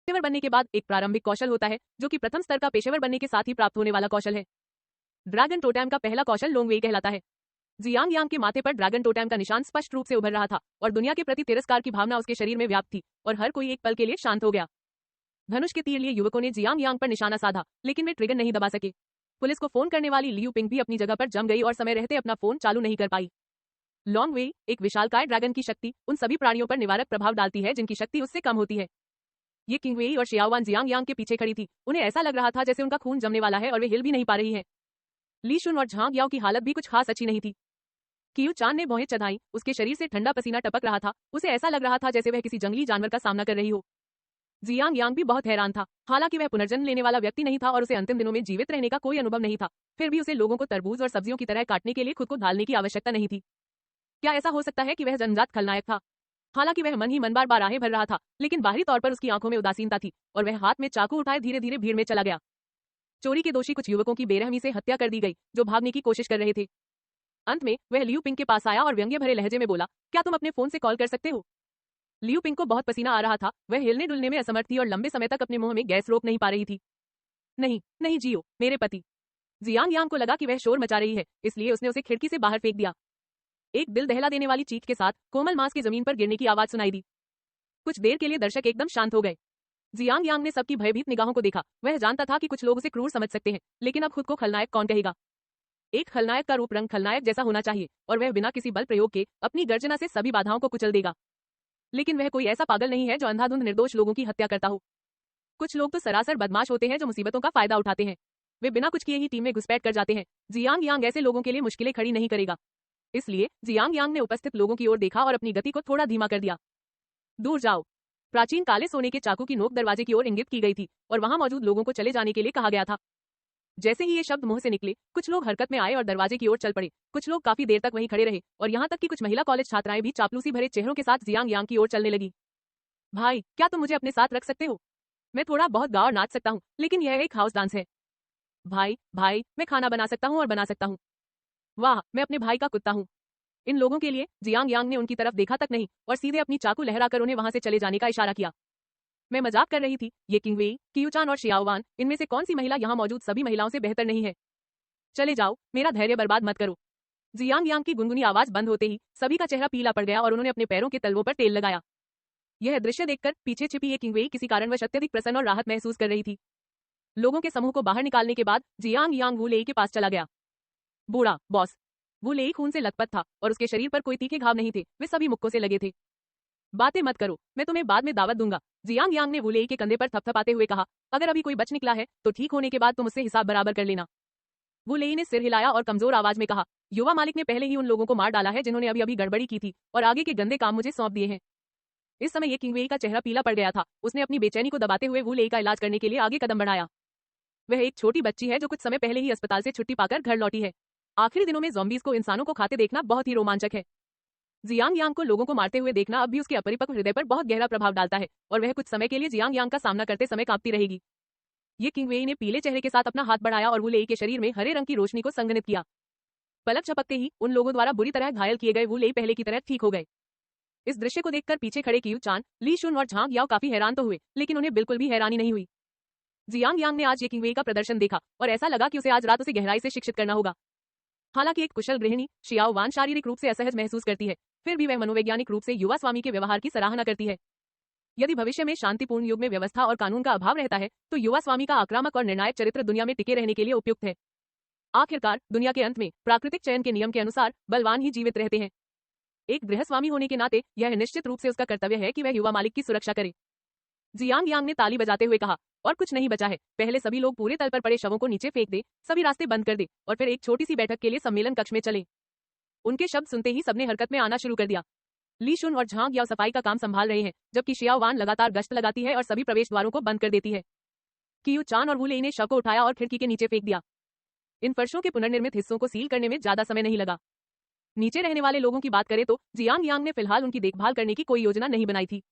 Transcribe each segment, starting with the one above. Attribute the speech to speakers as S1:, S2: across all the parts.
S1: पेशेवर बनने के बाद एक प्रारंभिक कौशल होता है जो कि प्रथम स्तर का पेशेवर बनने के साथ ही प्राप्त होने वाला कौशल है। ड्रैगन टोटेम का पहला कौशल लोंग वेई कहलाता है। जियांग यांग के माथे पर ड्रैगन टोटेम का निशान स्पष्ट रूप से उभर रहा था और दुनिया के प्रति तिरस्कार की भावना उसके शरीर में व्याप्त थी और हर कोई एक पल के लिए शांत हो गया। धनुष के तीर लिए युवकों ने जियांग यांग पर निशाना साधा, लेकिन वे ट्रिगर नहीं दबा सके। पुलिस को फोन करने वाली लियू पिंग भी अपनी जगह पर जम गई और समय रहते अपना फोन चालू नहीं कर पाई। लॉन्ग वेई, एक विशालकाय ड्रैगन की शक्ति, उन सभी प्राणियों पर निवारक प्रभाव डालती है जिनकी शक्ति उससे कम होती है। ये किंग वेई और शियाओवान जियांग यांग के पीछे खड़ी थी। उन्हें ऐसा लग रहा था जैसे उनका खून जमने वाला है और वे हिल भी नहीं पा रही है। ली शुन और झांग याओ की हालत भी कुछ खास अच्छी नहीं थी। कियू चान ने भौहें चढ़ाई, उसके शरीर से ठंडा पसीना टपक रहा था। उसे ऐसा लग रहा था जैसे वह किसी जंगली जानवर का सामना कर रही हो। जियांग यांग भी बहुत हैरान था। हालांकि वह पुनर्जन्म लेने वाला व्यक्ति नहीं था और उसे अंतिम दिनों में जीवित रहने का कोई अनुभव नहीं था, फिर भी उसे लोगों को तरबूज और सब्जियों की तरह काटने के लिए खुद को ढालने की आवश्यकता नहीं थी। क्या ऐसा हो सकता है कि वह जन्मजात खलनायक था? हालांकि वह मन ही मन बार बार आहें भर रहा था, लेकिन बाहरी तौर पर उसकी आंखों में उदासीनता थी और वह हाथ में चाकू उठाए धीरे धीरे भीड़ में चला गया। चोरी के दोषी कुछ युवकों की बेरहमी से हत्या कर दी गई जो भागने की कोशिश कर रहे थे। अंत में वह लियू पिंग के पास आया और व्यंग्य भरे लहजे में बोला, क्या तुम अपने फोन से कॉल कर सकते हो? लियू पिंग को बहुत पसीना आ रहा था। वह हिलने डुलने में असमर्थ थी और लंबे समय तक अपने मुंह में गैस रोक नहीं पा रही थी। नहीं नहीं जियो, मेरे पति। जियांग यांग को लगा कि वह शोर मचा रही है, इसलिए उसने उसे खिड़की से बाहर फेंक दिया। एक दिल दहला देने वाली चीख के साथ कोमल मांस की जमीन पर गिरने की आवाज सुनाई दी। कुछ देर के लिए दर्शक एकदम शांत हो गए। जियांग यांग ने सबकी भयभीत निगाहों को देखा। वह जानता था कि कुछ लोग उसे क्रूर समझ सकते हैं, लेकिन अब खुद को खलनायक कौन कहेगा? एक खलनायक का रूप रंग खलनायक जैसा होना चाहिए और वह बिना किसी बल प्रयोग के अपनी गर्जना से सभी बाधाओं को कुचल देगा। लेकिन वह कोई ऐसा पागल नहीं है जो अंधाधुंध निर्दोष लोगों की हत्या करता हो। कुछ लोग तो सरासर बदमाश होते हैं जो मुसीबतों का फायदा उठाते हैं। वे बिना कुछ किए ही टीम में घुसपैठ कर जाते हैं। जियांग यांग ऐसे लोगों के लिए मुश्किलें खड़ी नहीं करेगा। इसलिए जियांग यांग ने उपस्थित लोगों की ओर देखा और अपनी गति को थोड़ा धीमा कर दिया। दूर जाओ। प्राचीन काले सोने के चाकू की नोक दरवाजे की ओर इंगित की गई थी और वहां मौजूद लोगों को चले जाने के लिए कहा गया था। जैसे ही ये शब्द मुंह से निकले, कुछ लोग हरकत में आए और दरवाजे की ओर चल पड़े। कुछ लोग काफी देर तक वहीं खड़े रहे और यहाँ तक कि कुछ महिला कॉलेज छात्राएं भी चापलूसी भरे चेहरों के साथ जियांग यांग की ओर चलने लगी। भाई, क्या तुम मुझे अपने साथ रख सकते हो? मैं थोड़ा बहुत गा और नाच सकता हूँ, लेकिन यह एक हाउस डांस है। भाई भाई, मैं खाना बना सकता हूँ और बना सकता हूँ। वाह, मैं अपने भाई का कुत्ता हूँ। इन लोगों के लिए जियांग यांग ने उनकी तरफ देखा तक नहीं और सीधे अपनी चाकू लहराकर उन्हें वहां से चले जाने का इशारा किया। मैं मजाक कर रही थी। ये किंग वेई, कियू चान और शियाओवान, इनमें से कौन सी महिला यहाँ मौजूद सभी महिलाओं से बेहतर नहीं है? चले जाओ, मेरा धैर्य बर्बाद मत करो। जियांग यांग की गुनगुनी आवाज बंद होते ही सभी का चेहरा पीला पड़ गया और उन्होंने अपने पैरों के तलवों पर तेल लगाया। यह दृश्य देखकर पीछे छिपी ये किंग वेई किसी कारणवश अत्यधिक प्रसन्न और राहत महसूस कर रही थी। लोगों के समूह को बाहर निकालने के बाद जियांग यांग वू लेई के पास चला गया। बूढ़ा बॉस। वू लेई खून से लथपथ था और उसके शरीर पर कोई तीखे घाव नहीं थे, वे सभी मुक्कों से लगे थे। बातें मत करो, मैं तुम्हें बाद में दावत दूंगा। जियांग यांग ने वू लेई के कंधे पर थपथपाते हुए कहा, अगर अभी कोई बच निकला है तो ठीक होने के बाद तुम उससे हिसाब बराबर कर लेना। वू लेई ने सिर हिलाया और कमजोर आवाज में कहा, युवा मालिक ने पहले ही उन लोगों को मार डाला है जिन्होंने अभी अभी गड़बड़ी की थी और आगे के गंदे काम मुझे सौंप दिए हैं। इस समय ये किंग वेई का चेहरा पीला पड़ गया था। उसने अपनी बेचैनी को दबाते हुए वू लेई का इलाज करने के लिए आगे कदम बढ़ाया। वह एक छोटी बच्ची है जो कुछ समय पहले ही अस्पताल से छुट्टी पाकर घर लौटी है। आखिरी दिनों में ज़ॉम्बीज़ को इंसानों को खाते देखना बहुत ही रोमांचक है। जियांग यांग को लोगों को मारते हुए देखना अब भी उसके अपरिपक्व हृदय पर बहुत गहरा प्रभाव डालता है और वह कुछ समय के लिए जियांग यांग का सामना करते समय कांपती रहेगी। ये किंग वेई ने पीले चेहरे के साथ अपना हाथ बढ़ाया और वू लेई के शरीर में हरे रंग की रोशनी को संघनित किया। पलक झपकते ही उन लोगों द्वारा बुरी तरह घायल किए गए वू लेई पहले की तरह ठीक हो गए। इस दृश्य को देखकर पीछे खड़े कियू चान, ली शुन और झांग याओ काफी हैरान तो हुए, लेकिन उन्हें बिल्कुल भी हैरानी नहीं हुई। जियांग यांग ने आज ये किंग वेई का प्रदर्शन देखा और ऐसा लगा कि उसे आज रात उसे गहराई से शिक्षित करना होगा। हालांकि एक कुशल गृहिणी शियाओवान शारीरिक रूप से असहज महसूस करती है, फिर भी वह मनोवैज्ञानिक रूप से युवा स्वामी के व्यवहार की सराहना करती है। यदि भविष्य में शांतिपूर्ण युग में व्यवस्था और कानून का अभाव रहता है तो युवा स्वामी का आक्रामक और निर्णायक चरित्र दुनिया में टिके रहने के लिए उपयुक्त है। आखिरकार दुनिया के अंत में प्राकृतिक चयन के नियम के अनुसार बलवान ही जीवित रहते हैं। एक गृहस्वामी होने के नाते यह निश्चित रूप से उसका कर्तव्य है कि वह युवा मालिक की सुरक्षा करे। जियांग यांग ने ताली बजाते हुए कहा, और कुछ नहीं बचा है, पहले सभी लोग पूरे तल पर पड़े शवों को नीचे फेंक दे, सभी रास्ते बंद कर दे और फिर एक छोटी सी बैठक के लिए सम्मेलन कक्ष में चले। उनके शब्द सुनते ही सबने हरकत में आना शुरू कर दिया। ली शुन और झांग याओ सफाई का काम संभाल रहे हैं, जबकि शियाओवान लगातार गश्त लगाती है और सभी प्रवेश द्वारों को बंद कर देती है। कियू चान और वू लेई ने शव को उठाया और खिड़की के नीचे फेंक दिया। इन फर्शों के पुनर्निर्मित हिस्सों को सील करने में ज्यादा समय नहीं लगा। नीचे रहने वाले लोगों की बात करें तो जियांग यांग ने फिलहाल उनकी देखभाल करने की कोई योजना नहीं बनाई थी।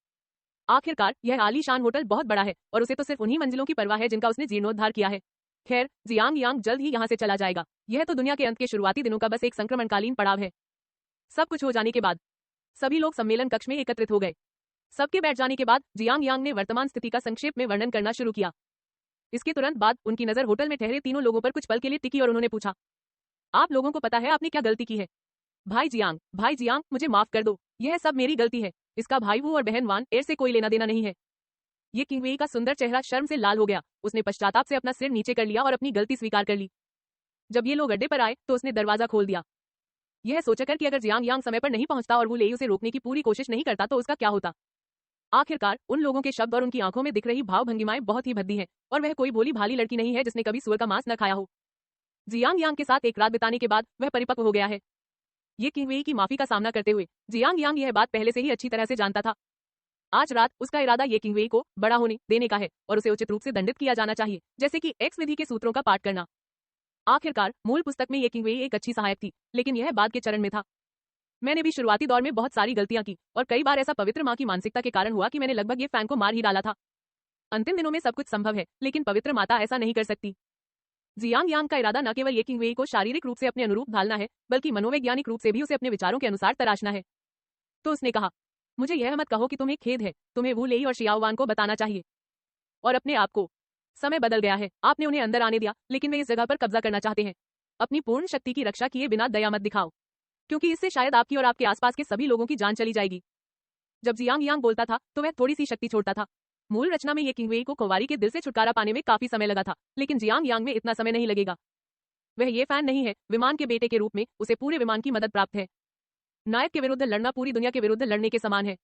S1: आखिरकार यह आलीशान होटल बहुत बड़ा है और उसे तो सिर्फ उन्हीं मंजिलों की परवाह है जिनका उसने जीर्णोद्धार किया है। खैर, जियांग यांग जल्द ही यहाँ से चला जाएगा। यह तो दुनिया के अंत के शुरुआती दिनों का बस एक संक्रमणकालीन पड़ाव है। सब कुछ हो जाने के बाद सभी लोग सम्मेलन कक्ष में एकत्रित हो गए। सबके बैठ जाने के बाद जियांग यांग ने वर्तमान स्थिति का संक्षेप में वर्णन करना शुरू किया। इसके तुरंत बाद उनकी नजर होटल में ठहरे तीनों लोगों पर कुछ पल के लिए टिकी और उन्होंने पूछा, आप लोगों को पता है आपने क्या गलती की है? भाई जियांग, मुझे माफ कर दो, यह सब मेरी गलती है। इसका भाई वू और बहन वान एर से कोई लेना देना नहीं है। ये किंगवेई का सुंदर चेहरा शर्म से लाल हो गया। उसने पश्चाताप से अपना सिर नीचे कर लिया और अपनी गलती स्वीकार कर ली। जब ये लोग अड्डे पर आए तो उसने दरवाजा खोल दिया, यह सोचकर कि अगर जियांग यांग समय पर नहीं पहुंचता और वो लेई उसे रोकने की पूरी कोशिश नहीं करता तो उसका क्या होता। आखिरकार उन लोगों के शब्द और उनकी आंखों में दिख रही भाव भंगिमाएं बहुत ही भद्दी हैं और वह कोई भोली भाली लड़की नहीं है जिसने कभी सुअर का मांस न खाया हो। जियांग यांग के साथ एक रात बिताने के बाद वह परिपक्व हो गया है। ये किंगवेई की माफी का सामना करते हुए जियांग यांग यह बात पहले से ही अच्छी तरह से जानता था। आज रात उसका इरादा ये किंगवेई को बड़ा होने देने का है और उसे उचित रूप से दंडित किया जाना चाहिए, जैसे कि एक्स विधि के सूत्रों का पाठ करना। आखिरकार मूल पुस्तक में ये किंगवेई एक अच्छी सहायक थी, लेकिन यह बाद के चरण में था। मैंने भी शुरुआती दौर में बहुत सारी गलतियां की और कई बार ऐसा पवित्र माँ की मानसिकता के कारण हुआ कि मैंने लगभग ये फैन को मार ही डाला था। अंतिम दिनों में सब कुछ संभव है, लेकिन पवित्र माता ऐसा नहीं कर सकती। जियांग यांग का इरादा न केवल ये किंगवेई को शारीरिक रूप से अपने अनुरूप ढालना है, बल्कि मनोवैज्ञानिक रूप से भी उसे अपने विचारों के अनुसार तराशना है। तो उसने कहा, मुझे यह मत कहो कि तुम्हें खेद है, तुम्हें वू लेई और शियाओवान को बताना चाहिए और अपने आप को। समय बदल गया है, आपने उन्हें अंदर आने दिया, लेकिन वे इस जगह पर कब्जा करना चाहते हैं। अपनी पूर्ण शक्ति की रक्षा किए बिना दया मत दिखाओ, क्योंकि इससे शायद आपकी और आपके आसपास के सभी लोगों की जान चली जाएगी। जब जियांग यांग बोलता था तो वह थोड़ी सी शक्ति छोड़ता था। मूल रचना में ये किंगवेई को कुंवारी के दिल से छुटकारा पाने में काफी समय लगा था, लेकिन जियांग यांग में इतना समय नहीं लगेगा। वह ये फैन नहीं है, विमान के बेटे के रूप में उसे पूरे विमान की मदद प्राप्त है। नायक के विरुद्ध लड़ना पूरी दुनिया के विरुद्ध लड़ने के समान है।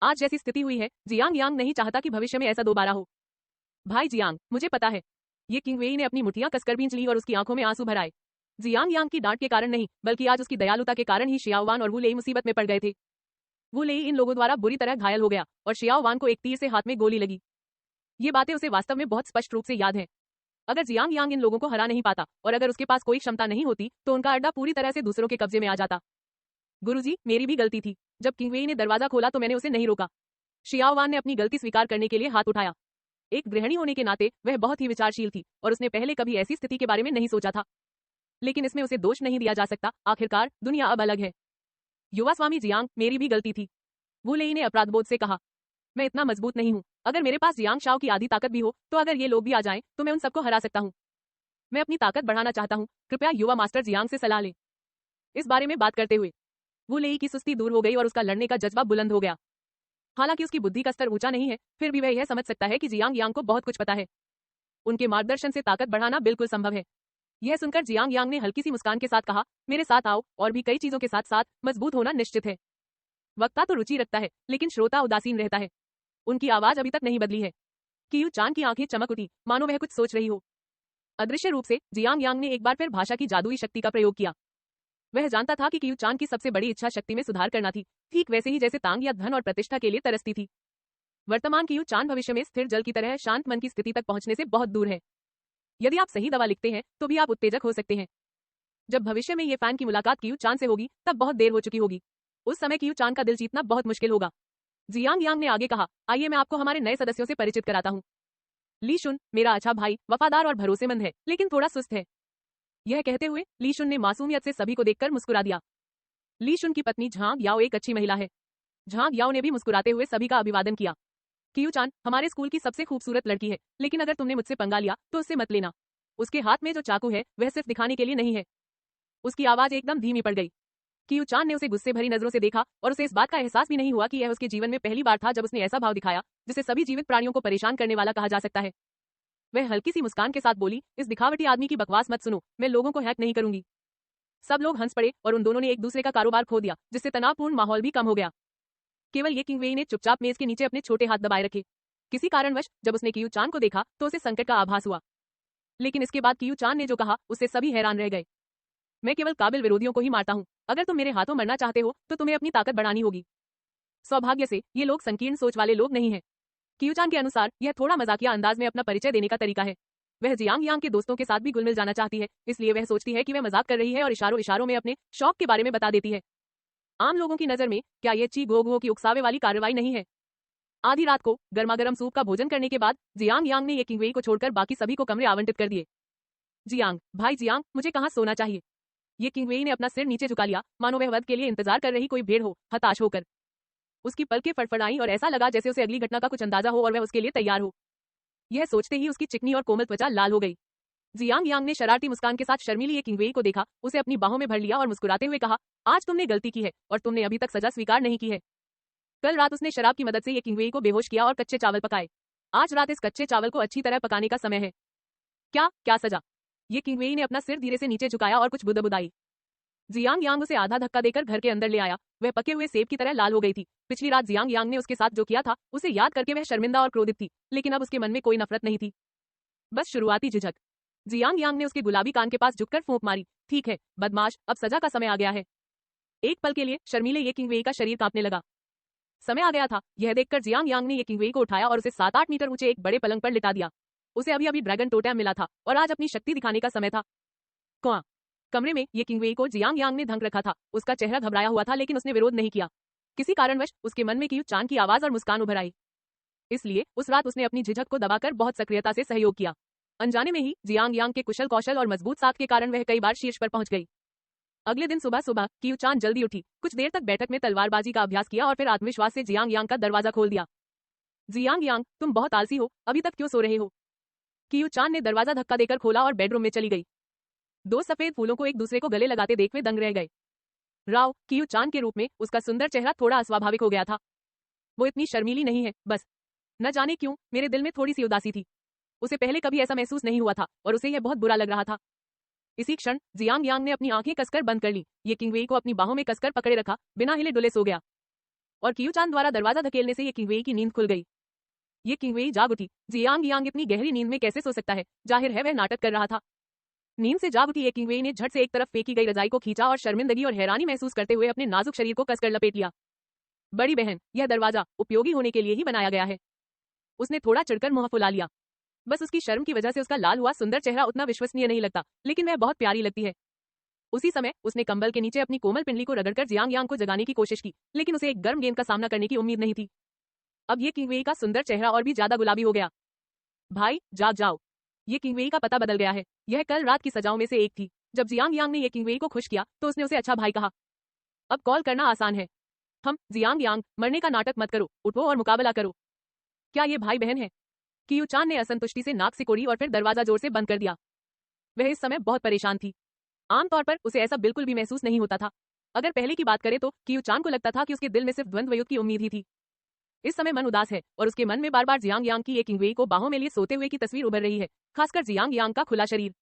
S1: आज जैसी स्थिति हुई है, जियांग यांग नहीं चाहता कि भविष्य में ऐसा दोबारा हो। भाई जियांग, मुझे पता है। ये किंगवेई ने अपनी मुठियां कसकर भींच ली और उसकी आंखों में आंसू भर आए। जियांग यांग की डांट के कारण नहीं, बल्कि आज उसकी दयालुता के कारण ही शियाओवान और वू लेई मुसीबत में पड़ गए थे। वू लेई इन लोगों द्वारा बुरी तरह घायल हो गया और शियाओवान को एक तीर से हाथ में गोली लगी। ये बातें उसे वास्तव में बहुत स्पष्ट रूप से याद हैं। अगर जियांग यांग इन लोगों को हरा नहीं पाता और अगर उसके पास कोई क्षमता नहीं होती तो उनका अड्डा पूरी तरह से दूसरों के कब्जे में आ जाता। गुरुजी, मेरी भी गलती थी। जब किंगवेई ने दरवाजा खोला तो मैंने उसे नहीं रोका। शियाओवान ने अपनी गलती स्वीकार करने के लिए हाथ उठाया। एक गृहिणी होने के नाते वह बहुत ही विचारशील थी और उसने पहले कभी ऐसी स्थिति के बारे में नहीं सोचा था, लेकिन इसमें उसे दोष नहीं दिया जा सकता। आखिरकार दुनिया अब अलग है। युवा स्वामी जियांग, मेरी भी गलती थी। वू लेई ने अपराधबोध से कहा, मैं इतना मजबूत नहीं हूँ। अगर मेरे पास जियांग शाओ की आधी ताकत भी हो तो अगर ये लोग भी आ जाएं तो मैं उन सबको हरा सकता हूँ। मैं अपनी ताकत बढ़ाना चाहता हूँ, कृपया युवा मास्टर जियांग से सलाह लें। इस बारे में बात करते हुए वू लेई की सुस्ती दूर हो गई और उसका लड़ने का जज्बा बुलंद हो गया। हालांकि उसकी बुद्धि का स्तर ऊंचा नहीं है, फिर भी वह यह समझ सकता है कि जियांग यांग को बहुत कुछ पता है। उनके मार्गदर्शन से ताकत बढ़ाना बिल्कुल संभव है। यह सुनकर जियांग यांग ने हल्की सी मुस्कान के साथ कहा, मेरे साथ आओ, और भी कई चीजों के साथ साथ मजबूत होना निश्चित है। वक्ता तो रुचि रखता है, लेकिन श्रोता उदासीन रहता है। उनकी आवाज अभी तक नहीं बदली है। कियू चान की आंखें चमक उठी, मानो वह कुछ सोच रही हो। अदृश्य रूप से जियांग यांग ने एक बार फिर भाषा की जादुई शक्ति का प्रयोग किया। वह जानता था कि कियू चान की सबसे बड़ी इच्छा शक्ति में सुधार करना थी, ठीक वैसे ही जैसे तांग या धन और प्रतिष्ठा के लिए तरसती थी। वर्तमान कियू चान भविष्य में स्थिर जल की तरह शांत मन की स्थिति तक पहुंचने से बहुत दूर है। यदि आप सही दवा लिखते हैं तो भी आप उत्तेजक हो सकते हैं। जब भविष्य में ये फैन की मुलाकात कियू चान से होगी तब बहुत देर हो चुकी होगी। उस समय कियू चान का दिल जीतना बहुत मुश्किल होगा। जियांग यांग ने आगे कहा, आइए मैं आपको हमारे नए सदस्यों से परिचित कराता हूँ। ली शुन, मेरा अच्छा भाई, वफादार और भरोसेमंद है, लेकिन थोड़ा सुस्त है। यह कहते हुए ली शुन ने मासूमियत से सभी को देखकर मुस्कुरा दिया। ली शुन की पत्नी झांग याओ एक अच्छी महिला है। झांग याओ ने भी मुस्कुराते हुए सभी का अभिवादन किया। कियू चान हमारे स्कूल की सबसे खूबसूरत लड़की है, लेकिन अगर तुमने मुझसे पंगा लिया तो उससे मत लेना। उसके हाथ में जो चाकू है वह सिर्फ दिखाने के लिए नहीं है। उसकी आवाज एकदम धीमी पड़ गई। कियू चान ने उसे गुस्से भरी नजरों से देखा और उसे इस बात का एहसास भी नहीं हुआ कि यह उसके जीवन में पहली बार था जब उसने ऐसा भाव दिखाया जिसे सभी जीवित प्राणियों को परेशान करने वाला कहा जा सकता है। वह हल्की सी मुस्कान के साथ बोली, इस दिखावटी आदमी की बकवास मत सुनो, मैं लोगों को हैक नहीं करूंगी। सब लोग हंस पड़े और उन दोनों ने एक दूसरे का कारोबार खो दिया, जिससे तनावपूर्ण माहौल भी कम हो गया। केवल ये किंगवेई ने चुपचाप मेज के नीचे अपने छोटे हाथ दबाए रखे। किसी कारणवश जब उसने कियू चान को देखा तो उसे संकट का आभास हुआ, लेकिन इसके बाद कियू चान ने जो कहा उससे सभी हैरान रह गए। मैं केवल काबिल विरोधियों को ही मारता हूँ। अगर तुम मेरे हाथों मरना चाहते हो तो तुम्हें अपनी ताकत बढ़ानी होगी। सौभाग्य से ये लोग संकीर्ण सोच वाले लोग नहीं हैं। कियू चान के अनुसार यह थोड़ा मजाकिया अंदाज में अपना परिचय देने का तरीका है। वह जियांग यांग के दोस्तों के साथ भी घुल मिल जाना चाहती है, इसलिए वह सोचती है कि वह मजाक कर रही है और इशारों इशारों में अपने शौक के बारे में बता देती है। आम लोगों की नजर में क्या ये ची गोगुओं की उकसावे वाली कार्रवाई नहीं है? आधी रात को गर्मागर्म सूप का भोजन करने के बाद जियांग यांग ने ये किंगवेई को छोड़कर बाकी सभी को कमरे आवंटित कर दिए। जियांग, भाई जियांग, मुझे कहाँ सोना चाहिए? ये किंगवेई ने अपना सिर नीचे झुका लिया, मानो वह वध के लिए इंतजार कर रही कोई भेड़ हो, हताश होकर। उसकी पलकें फड़फड़ाईं और ऐसा लगा जैसे उसे अगली घटना का कुछ अंदाजा हो और वह उसके लिए तैयार हो। यह सोचते ही उसकी चिकनी और कोमल त्वचा लाल हो गई। जियांग यांग ने शरारती मुस्कान के साथ शर्मीली ये किंगवेई को देखा, उसे अपनी बाहों में भर लिया और मुस्कुराते हुए कहा, आज तुमने गलती की है और तुमने अभी तक सजा स्वीकार नहीं की है। कल रात उसने शराब की मदद से ये किंगवेई को बेहोश किया और कच्चे चावल पकाए। आज रात इस कच्चे चावल को अच्छी तरह पकाने का समय है। क्या क्या सजा? ये किंगवेई ने अपना सिर धीरे से नीचे झुकाया और कुछ बुदबुदाई। जियांग यांग उसे आधा धक्का देकर घर के अंदर ले आया। वह पके हुए सेब की तरह लाल हो गई थी। पिछली रात जियांग यांग ने उसके साथ जो किया था उसे याद करके वह शर्मिंदा और क्रोधित थी, लेकिन अब उसके मन में कोई नफरत नहीं थी, बस शुरुआती झिझक। जियांग यांग ने उसके गुलाबी कान के पास झुककर फूंक मारी। ठीक है बदमाश, अब सजा का समय आ गया है। एक पल के लिए शर्मीले ये किंगवेई का शरीर कांपने लगा। समय आ गया था। यह देखकर जियांग यांग ने ये किंगवेई को उठाया और उसे 7-8 मीटर ऊंचे एक बड़े पलंग पर लिटा दिया। उसे अभी अभी ड्रैगन टोटेम मिला था और आज अपनी शक्ति दिखाने का समय था। क्वां कमरे में ये किंगवेई को जियांग यांग ने ढंक रखा था। उसका चेहरा घबराया हुआ था, लेकिन उसने विरोध नहीं किया। किसी कारणवश उसके मन में कियू चान की आवाज और मुस्कान उभर आई, इसलिए उस रात उसने अपनी झिझक को दबाकर बहुत सक्रियता से सहयोग किया। अनजाने में ही जियांग यांग के कुशल कौशल और मजबूत साथ के कारण वह कई बार शीर्ष पर पहुंच गई। अगले दिन सुबह सुबह कियू चान जल्दी उठी, कुछ देर तक बैठक में तलवारबाजी का अभ्यास किया और फिर आत्मविश्वास से जियांग यांग का दरवाजा खोल दिया। जियांग यांग, तुम बहुत आलसी हो, अभी तक क्यों सो रहे हो? कियू चान ने दरवाजा धक्का देकर खोला और बेडरूम में चली गई। दो सफेद फूलों को एक दूसरे को गले लगाते देख वे दंग रह गए। राव कियू चान के रूप में उसका सुंदर चेहरा थोड़ा अस्वाभाविक हो गया था। वो इतनी शर्मीली नहीं है, बस न जाने क्यों मेरे दिल में थोड़ी सी उदासी थी। उसे पहले कभी ऐसा महसूस नहीं हुआ था और उसे यह बहुत बुरा लग रहा था। इसी क्षण जियांग यांग ने अपनी आंखें कसकर बंद कर ली। ये किंगवेई को अपनी बाहों में कसकर पकड़े रखा, बिना हिले डुले सो गया और कियू चान द्वारा दरवाजा धकेलने से ये किंगवेई की नींद खुल गई। ये किंगवेई जाग उठी। जियांग यांग इतनी गहरी नींद में कैसे सो सकता है? जाहिर है वह नाटक कर रहा था। नींद से जाग उठी ये किंगवेई ने झट से एक तरफ फेंकी गई रजाई को खींचा और शर्मिंदगी और हैरानी महसूस करते हुए अपने नाजुक शरीर को कसकर लपेट लिया। बड़ी बहन, यह दरवाजा उपयोगी होने के लिए ही बनाया गया है। उसने थोड़ा चिढ़कर मुंह फुला लिया। बस उसकी शर्म की वजह से उसका लाल हुआ सुंदर चेहरा उतना विश्वसनीय नहीं लगता, लेकिन वह बहुत प्यारी लगती है। उसी समय उसने कंबल के नीचे अपनी कोमल पिंडली को रगड़कर जियांग यांग को जगाने की कोशिश की, लेकिन उसे एक गर्म गेंद का सामना करने की उम्मीद नहीं थी। अब ये किंगवेई का सुंदर चेहरा और भी ज्यादा गुलाबी हो गया। भाई जाग जाओ। ये किंगवेई का पता बदल गया है। यह कल रात की सजाओं में से एक थी। जब जियांग यांग ने ये किंगवेई को खुश किया तो उसने उसे अच्छा भाई कहा। अब कॉल करना आसान है। हम जियांग यांग, मरने का नाटक मत करो, उठो और मुकाबला करो। क्या ये भाई बहन है? कियू चान ने असंतुष्टि से नाक सिकोड़ी और फिर दरवाजा जोर से बंद कर दिया। वह इस समय बहुत परेशान थी। आमतौर पर उसे ऐसा बिल्कुल भी महसूस नहीं होता था। अगर पहले की बात करें तो कियू चान को लगता था कि उसके दिल में सिर्फ द्वंद्व युद्ध की उम्मीद ही थी। इस समय मन उदास है और उसके मन में बार बार जियांग यांग की ये किंगवेई को बाहों में लिए सोते हुए की तस्वीर उभर रही है, खासकर जियांग यांग का खुला शरीर।